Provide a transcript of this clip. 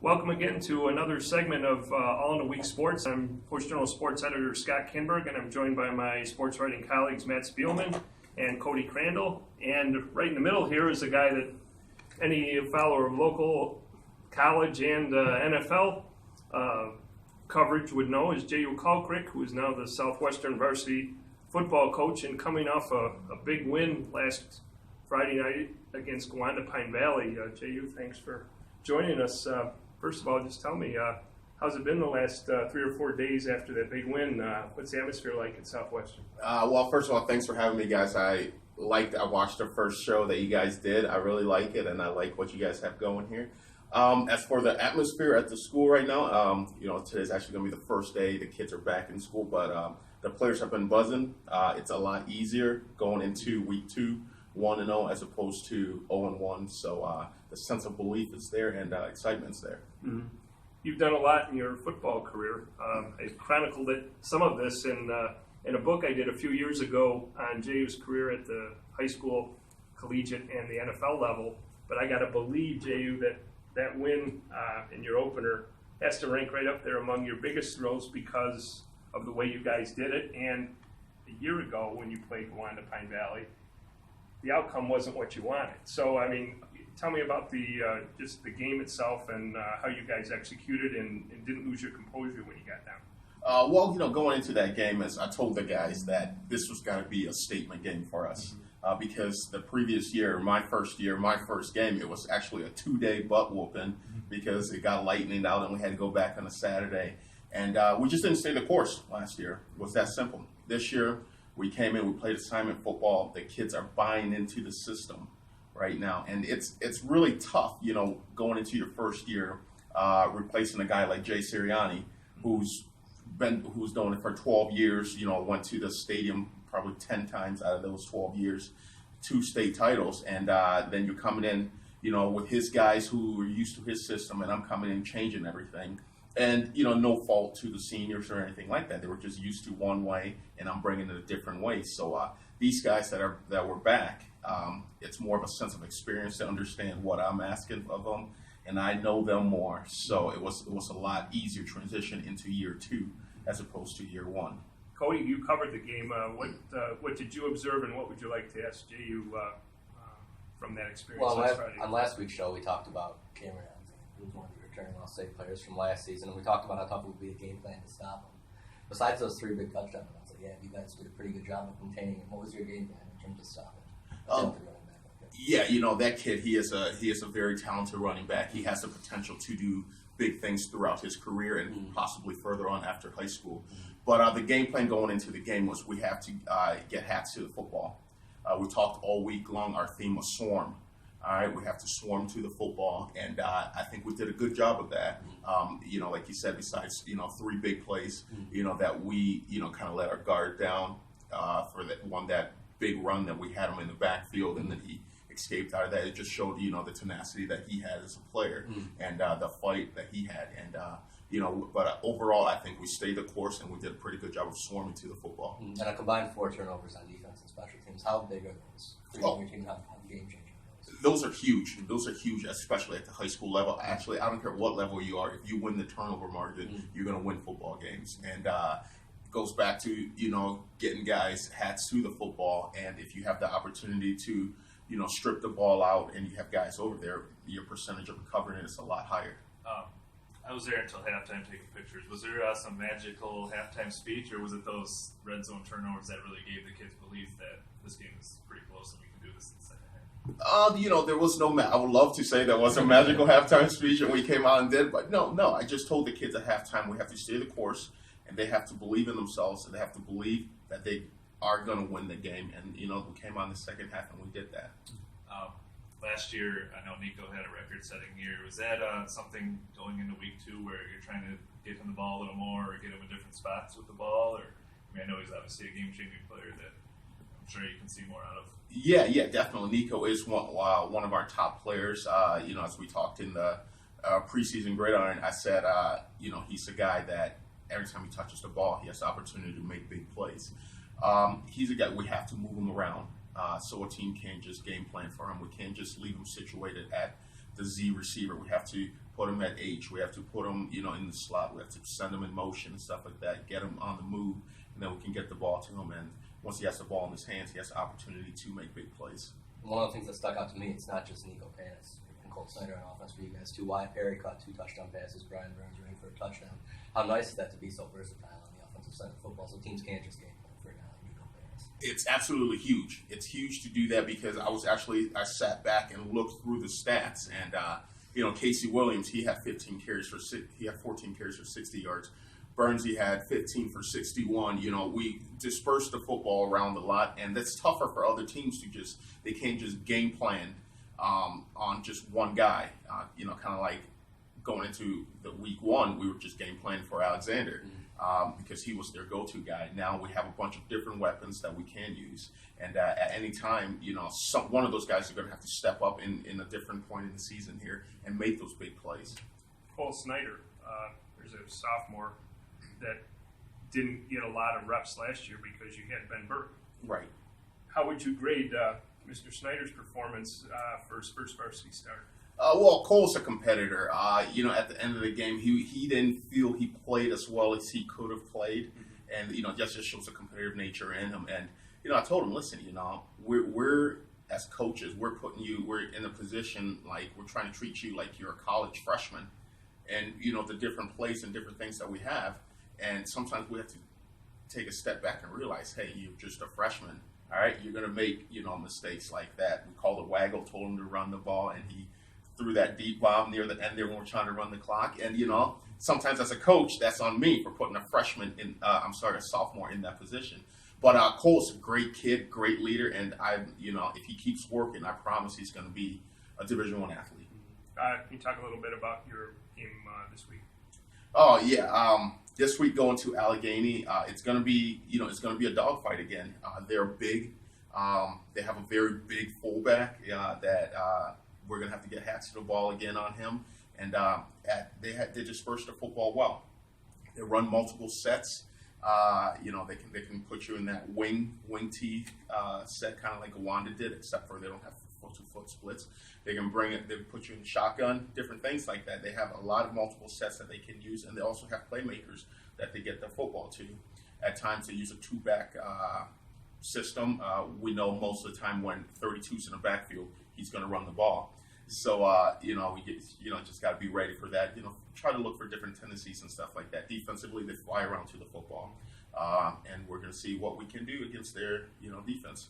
Welcome again to another segment of All in a Week Sports. I'm Post Journal Sports Editor Scott Kinberg, and I'm joined by my sports writing colleagues Matt Spielman and Cody Crandall. And right in the middle here is a guy that any follower of local college and NFL coverage would know is Jehuu Caulcrick, who is now the Southwestern varsity football coach and coming off a big win last Friday night against Gowanda Pine Valley. Jehuu, thanks for joining us. First of all, just tell me, how's it been the last 3 or 4 days after that big win? What's the atmosphere like at Southwestern? Well, first of all, thanks for having me, guys. I watched the first show that you guys did. I really like it, and I like what you guys have going here. As for the atmosphere at the school right now, today's actually going to be the first day the kids are back in school, but the players have been buzzing. It's a lot easier going into week 2, 1-0 as opposed to 0-1. So the sense of belief is there and excitement's there. Mm-hmm. You've done a lot in your football career. I chronicled some of this in a book I did a few years ago on Jehu's career at the high school, collegiate, and the NFL level. But I got to believe, Jehu, that win in your opener has to rank right up there among your biggest thrills because of the way you guys did it. And a year ago when you played Gowanda Pine Valley, the outcome wasn't what you wanted. So, I mean, tell me about just the game itself and how you guys executed and didn't lose your composure when you got down. Going into that game, as I told the guys that this was going to be a statement game for us. Because the previous year, my first game, it was actually a 2-day butt whooping because it got lightning out and we had to go back on a Saturday. And we just didn't stay the course last year. It was that simple. This year, we came in, we played assignment football. The kids are buying into the system right now. And it's really tough, going into your first year, replacing a guy like Jay Sirianni, who's doing it for 12 years, went to the stadium probably 10 times out of those 12 years, 2 state titles. And then you're coming in, with his guys who are used to his system, and I'm coming in changing everything. And, no fault to the seniors or anything like that. They were just used to one way, and I'm bringing it a different way. So these guys that were back, it's more of a sense of experience to understand what I'm asking of them, and I know them more. So it was a lot easier transition into year 2 as opposed to year 1. Cody, you covered the game. What did you observe, and what would you like to ask Jehu from that experience last Friday? On last week's show, we talked about Cameron, who was one of the returning All-State players from last season, and we talked about how tough it would be a game plan to stop him. Besides those 3 big touchdowns, I was like, yeah, you guys did a pretty good job of containing him. What was your game plan in terms of stopping? Yeah, that kid, he is a very talented running back. He has the potential to do big things throughout his career and possibly further on after high school. But the game plan going into the game was we have to get hats to the football. We talked all week long. Our theme was swarm. All right, we have to swarm to the football, and I think we did a good job of that. Like you said, besides 3 big plays, that we kind of let our guard down for that big run that we had him in the backfield, and then he escaped out of that. It just showed the tenacity that he had as a player and the fight that he had, and but overall, I think we stayed the course and we did a pretty good job of swarming to the football. And a combined 4 turnovers on defense and special teams. How big are those for your team? How game changing? Those are huge. Those are huge, especially at the high school level. Actually, I don't care what level you are. If you win the turnover margin, you're going to win football games. And it goes back to, getting guys hats to the football. And if you have the opportunity to, strip the ball out and you have guys over there, your percentage of recovering it is a lot higher. I was there until halftime taking pictures. Was there some magical halftime speech, or was it those red zone turnovers that really gave the kids belief that this game is pretty close and we can do this in the second half? There was no. I would love to say there was a magical halftime speech and we came out and did, but no. I just told the kids at halftime we have to stay the course, and they have to believe in themselves, and they have to believe that they are going to win the game. And we came out in the second half and we did that. Last year, I know Nico had a record-setting year. Was that something going into week 2 where you're trying to get him the ball a little more or get him in different spots with the ball? Or I know he's obviously a game-changing player that I'm sure you can see more out of. Yeah, definitely. Nico is one of our top players. As we talked in the preseason gridiron, I said, he's a guy that every time he touches the ball, he has the opportunity to make big plays. He's a guy we have to move him around. So a team can't just game plan for him. We can't just leave him situated at the Z receiver. We have to put him at H. We have to put him, in the slot. We have to send him in motion and stuff like that, get him on the move, and then we can get the ball to him. And once he has the ball in his hands, he has the opportunity to make big plays. One of the things that stuck out to me, it's not just Nico Panis and Colt Snyder on offense for you guys too. Wyatt Perry caught 2 touchdown passes. Brian Burns ran for a touchdown. How nice is that to be so versatile on the offensive side of football, so teams can't just game plan for a guy like Nico Panis? It's absolutely huge. It's huge to do that because I sat back and looked through the stats, and Casey Williams, he had 14 carries for 60 yards. Burns, he had 15 for 61. We dispersed the football around a lot, and that's tougher for other teams they can't just game plan on just one guy. Kind of like going into the week 1, we were just game planning for Alexander because he was their go-to guy. Now we have a bunch of different weapons that we can use, and at any time, one of those guys are going to have to step up in a different point in the season here and make those big plays. Cole Snyder, there's a sophomore that didn't get a lot of reps last year because you had Ben Burke. Right. How would you grade Mr. Snyder's performance for his first varsity start? Well, Cole's a competitor. At the end of the game, he didn't feel he played as well as he could have played, and that just shows a competitive nature in him. And I told him, listen, we're as coaches, we're in a position like we're trying to treat you like you're a college freshman, and the different plays and different things that we have, and sometimes we have to take a step back and realize, hey, you're just a freshman. All right, you're gonna make mistakes like that. We called a waggle, told him to run the ball, and he threw that deep bomb near the end there when we're trying to run the clock. And sometimes as a coach, that's on me for putting a sophomore in that position. But Cole's a great kid, great leader, and if he keeps working, I promise he's going to be a Division I athlete. Can you talk a little bit about your game this week? Oh yeah, this week going to Allegheny, it's going to be a dogfight again. They're big. They have a very big fullback that we're going to have to get hats to the ball again on him. And they disperse the football well. They run multiple sets. They can put you in that wing tee set, kind of like Awanda did, except for they don't have foot-to-foot splits. They can they put you in shotgun, different things like that. They have a lot of multiple sets that they can use, and they also have playmakers that they get the football to. At times, they use a 2-back system. We know most of the time when 32's in the backfield, he's going to run the ball. So, we just got to be ready for that. Try to look for different tendencies and stuff like that. Defensively, they fly around to the football, and we're going to see what we can do against their, defense.